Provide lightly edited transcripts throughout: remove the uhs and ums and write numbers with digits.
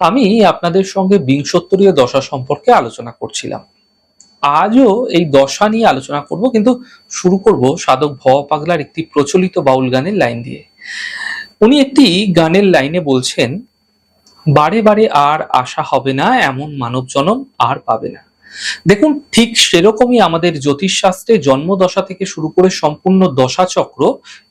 আমি আপনাদের সঙ্গে বিংশোত্তরীয় দশা সম্পর্কে আলোচনা করছিলাম। আজও এই দশা নিয়ে আলোচনা করব, কিন্তু শুরু করব সাধক ভবা পাগলার একটি প্রচলিত বাউল গানের লাইন দিয়ে। উনি একটি গানের লাইনে বলছেন, বারে বারে আর আশা হবে না, এমন মানব জনম আর পাবে না। দেখুন, ঠিক সেরকমই আমাদের জ্যোতিষশাস্ত্রে জন্মদশা থেকে শুরু করে সম্পূর্ণ দশাচক্র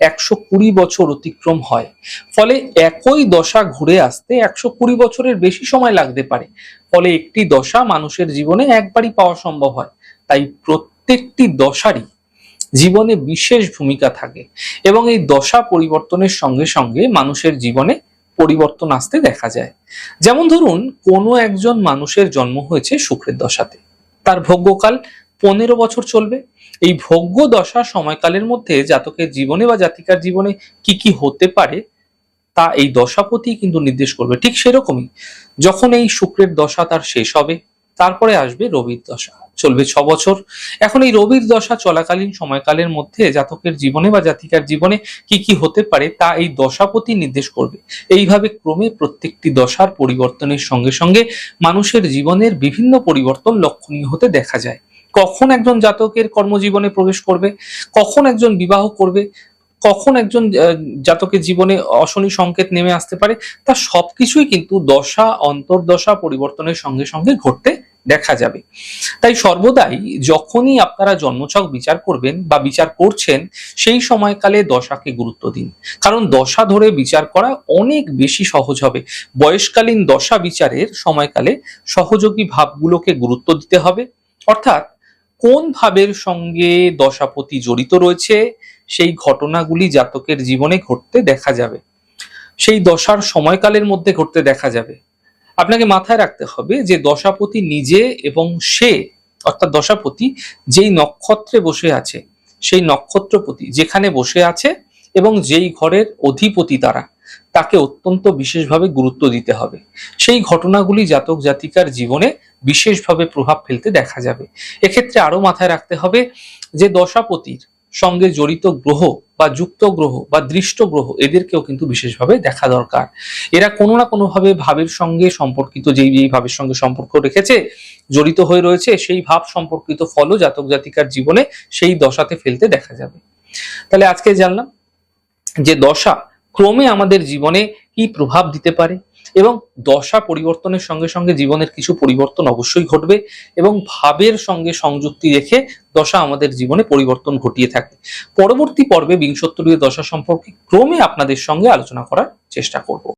120 বছর অতিক্রম হয়। ফলে একই দশা ঘুরে আসতে 120 বছরের বেশি সময় লাগতে পারে। ফলে একটি দশা মানুষের জীবনে একবারই পাওয়া সম্ভব হয়। তাই প্রত্যেকটি দশারই জীবনে বিশেষ ভূমিকা থাকে, এবং এই দশা পরিবর্তনের সঙ্গে সঙ্গে মানুষের জীবনে পরিবর্তন আসতে দেখা যায়। যেমন ধরুন, কোনো একজন মানুষের জন্ম হয়েছে শুক্রের দশাতে, তার ভোগ্যকাল 15 বছর চলবে। এই ভোগ্য দশা সময়কালের মধ্যে জাতকের জীবনে বা জাতিকার জীবনে কি কি হতে পারে তা এই দশাপতি কিন্তু নির্দেশ করবে। ঠিক সেরকমই যখন এই শুক্রের দশা তার শেষ হবে, তারপরে আসবে রবির দশা, চলবে 6 বছর। এখন এই রবির দশা চলাকালীন সময়কালের মধ্যে জাতকের জীবনে বা জাতিকার জীবনে কি কি হতে পারে তা এই দশাপতি নির্দেশ করবে। এইভাবে ক্রমে প্রত্যেকটি দশার পরিবর্তনের সঙ্গে সঙ্গে মানুষের জীবনের বিভিন্ন পরিবর্তন লক্ষণীয় হতে দেখা যায়। কখন একজন জাতকের কর্মজীবনে প্রবেশ করবে, কখন একজন বিবাহ করবে, কখন একজন জাতকের জীবনে অশনি সংকেত নেমে আসতে পারে, তা সবকিছুই কিন্তু দশা অন্তর্দশা পরিবর্তনের সঙ্গে সঙ্গে ঘটতে দেখা যাবে। তাই সর্বদাই যখনই আপনারা জন্মছক বিচার করবেন বা বিচার করছেন, সেই সময়কালে দশাকে গুরুত্ব দিন। কারণ দশা ধরে বিচার করা অনেক বেশি সহজ হবে। বয়সকালীন দশা বিচারের সময়কালে সহযোগী ভাবগুলোকে গুরুত্ব দিতে হবে। অর্থাৎ কোন ভাবের সঙ্গে দশাপতি জড়িত রয়েছে সেই ঘটনাগুলি জাতকের জীবনে ঘটতে দেখা যাবে, সেই দশার সময়কালের মধ্যে ঘটতে দেখা যাবে। আপনাকে মাথায় রাখতে হবে যে দশাপতি নিজে এবং সে, অর্থাৎ দশাপতি যেই নক্ষত্রে বসে আছে, সেই নক্ষত্রপতি যেখানে বসে আছে এবং যেই ঘরের অধিপতি তারা, তাকে অত্যন্ত বিশেষভাবে গুরুত্ব দিতে হবে। সেই ঘটনাগুলি জাতক জাতিকার জীবনে বিশেষভাবে প্রভাব ফেলতে দেখা যাবে। এক্ষেত্রে আরো মাথায় রাখতে হবে যে দশাপতির সঙ্গে জড়িত গ্রহ বা যুক্ত গ্রহ বা দৃষ্ট গ্রহ, এদেরকেও কিন্তু বিশেষভাবে দেখা দরকার। এরা কোনো না কোনো ভাবে ভাবের সঙ্গে সম্পর্কিত, যেই যেই ভাবের সঙ্গে সম্পর্ক রেখেছে, জড়িত হয়ে রয়েছে, সেই ভাব সম্পর্কিত ফলও জাতক জাতিকার জীবনে সেই দশাতে ফেলতে দেখা যাবে। তাহলে আজকে জানলাম যে দশা ক্রমে আমাদের জীবনে কি প্রভাব দিতে পারে, এবং দশা পরিবর্তনের সঙ্গে সঙ্গে জীবনের কিছু পরিবর্তন অবশ্যই ঘটবে, এবং ভাবের সঙ্গে সংযুক্তি রেখে দশা আমাদের জীবনে পরিবর্তন ঘটিয়ে থাকে। পরবর্তী পর্বে বিংশোত্তরীয় দশা সম্পর্কে ক্রমে আপনাদের সঙ্গে আলোচনা করার চেষ্টা করব।